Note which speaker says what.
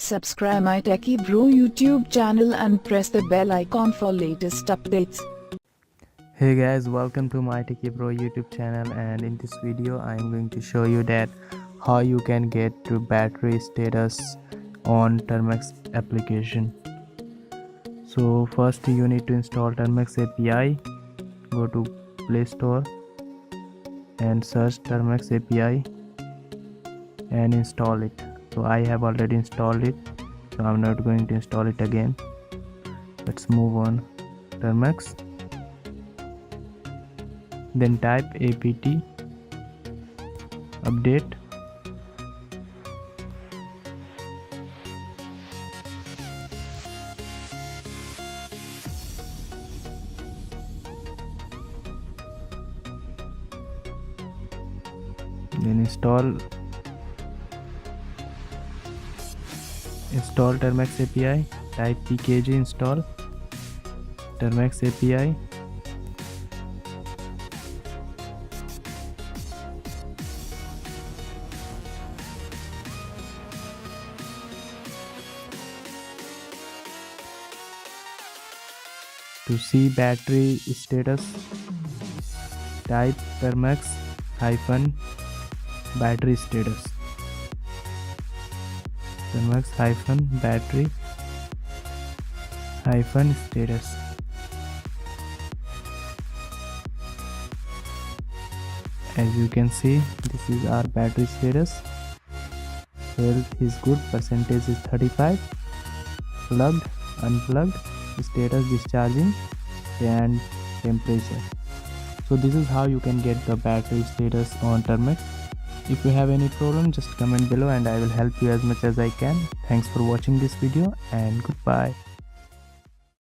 Speaker 1: subscribe my Techie Bro YouTube channel and press the bell icon for latest updates.
Speaker 2: Hey guys, welcome to my Techie Bro YouTube channel, and in this video I am going to show you that how you can get to battery status on Termux application. So first you need to install Termux API. Go to Play Store and search Termux API and install it. So I have already installed it, so I'm not going to install it again. Let's move on. Termux, then type apt update. Then install Termux API. Type pkg install Termux API. To see battery status, type Termux -battery status. Termux -battery status. As you can see, this is our battery status. Health is good, percentage is 35, plugged, unplugged, status discharging, and temperature. So this is how you can get the battery status on Termux. If you have any problem, just comment below and I will help you as much as I can. Thanks for watching this video and goodbye.